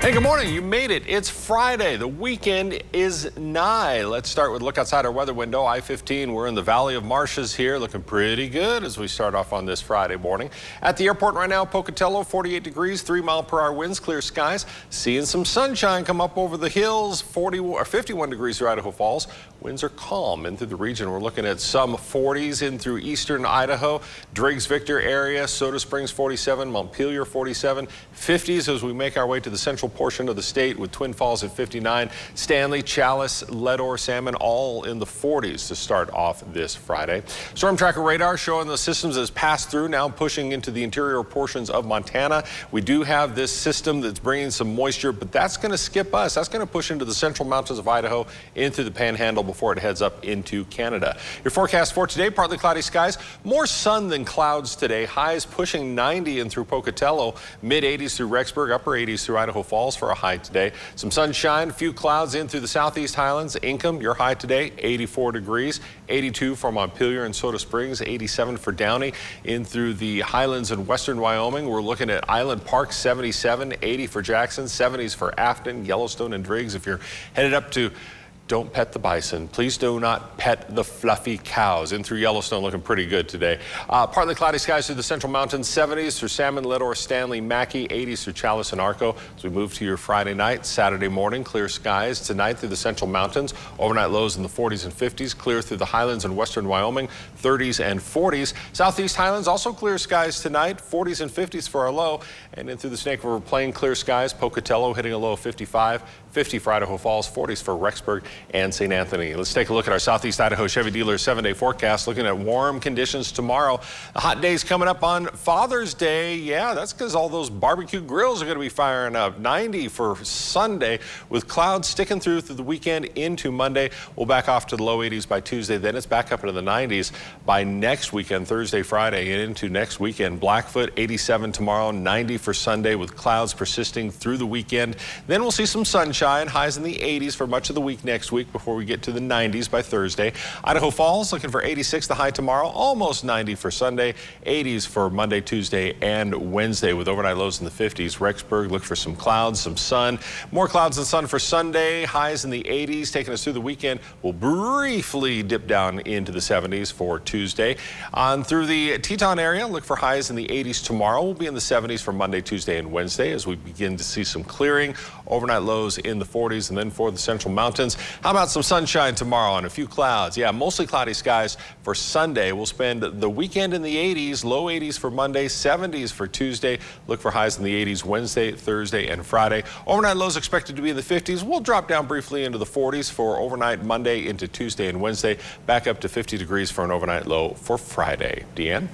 Hey, good morning. You made it. It's Friday. The weekend is nigh. Let's start with a look outside our weather window. I-15, we're in the Valley of Marshes here, looking pretty good as we start off on this Friday morning. At the airport right now, Pocatello, 48 degrees, 3-mile-per-hour winds, clear skies. Seeing some sunshine come up over the hills, 51 degrees through Idaho Falls. Winds are calm in through the region. We're looking at some 40s in through eastern Idaho, Driggs Victor area, Soda Springs 47, Montpelier 47, 50s as we make our way to the central portion of the state with Twin Falls at 59, Stanley, Chalice, Leadore, Salmon all in the 40s to start off this Friday. Storm tracker radar showing the systems as passed through, now pushing into the interior portions of Montana. We do have this system that's bringing some moisture, but that's going to skip us. That's going to push into the central mountains of Idaho, into the Panhandle before it heads up into Canada. Your forecast for today, partly cloudy skies, more sun than clouds today. Highs pushing 90 in through Pocatello, mid 80s through Rexburg, upper 80s through Idaho Falls for a high today. Some sunshine, a few clouds in through the southeast highlands. Income, your high today, 84 degrees, 82 for Montpelier and Soda Springs, 87 for Downey. In through the highlands in western Wyoming, we're looking at Island Park, 77, 80 for Jackson, 70s for Afton, Yellowstone, and Driggs. If you're headed up to don't pet the bison. Please do not pet the fluffy cows. In through Yellowstone, looking pretty good today. Partly cloudy skies through the central mountains, 70s through Salmon, Leadore, Stanley, Mackey, 80s through Chalice and Arco. As we move to your Friday night, Saturday morning, clear skies tonight through the central mountains. Overnight lows in the 40s and 50s. Clear through the highlands in western Wyoming, 30s and 40s. Southeast highlands also clear skies tonight, 40s and 50s for our low. And in through the Snake River Plain, clear skies. Pocatello hitting a low of 55, 50 for Idaho Falls, 40s for Rexburg and St. Anthony. Let's take a look at our Southeast Idaho Chevy dealer 7-day forecast, looking at warm conditions tomorrow. The hot days coming up on Father's Day. Yeah, that's because all those barbecue grills are going to be firing up. 90 for Sunday with clouds sticking through the weekend into Monday. We'll back off to the low 80s by Tuesday. Then it's back up into the 90s by next weekend, Thursday, Friday, and into next weekend. Blackfoot, 87 tomorrow, 90 for Sunday with clouds persisting through the weekend. Then we'll see some sunshine, highs in the 80s for much of the week next week before we get to the 90s by Thursday. Idaho Falls looking for 86, the high tomorrow, almost 90 for Sunday, 80s for Monday, Tuesday, and Wednesday with overnight lows in the 50s. Rexburg, look for some clouds, some sun. More clouds and sun for Sunday, highs in the 80s, taking us through the weekend. We'll briefly dip down into the 70s for Tuesday. On through the Teton area, look for highs in the 80s tomorrow. We'll be in the 70s for Monday, Tuesday, and Wednesday as we begin to see some clearing. Overnight lows in the 40s, and then for the central mountains, how about some sunshine tomorrow and a few clouds? Yeah, mostly cloudy skies for Sunday. We'll spend the weekend in the 80s, low 80s for Monday, 70s for Tuesday. Look for highs in the 80s Wednesday, Thursday, and Friday. Overnight lows expected to be in the 50s. We'll drop down briefly into the 40s for overnight Monday into Tuesday and Wednesday. Back up to 50 degrees for an overnight low for Friday. Deanne?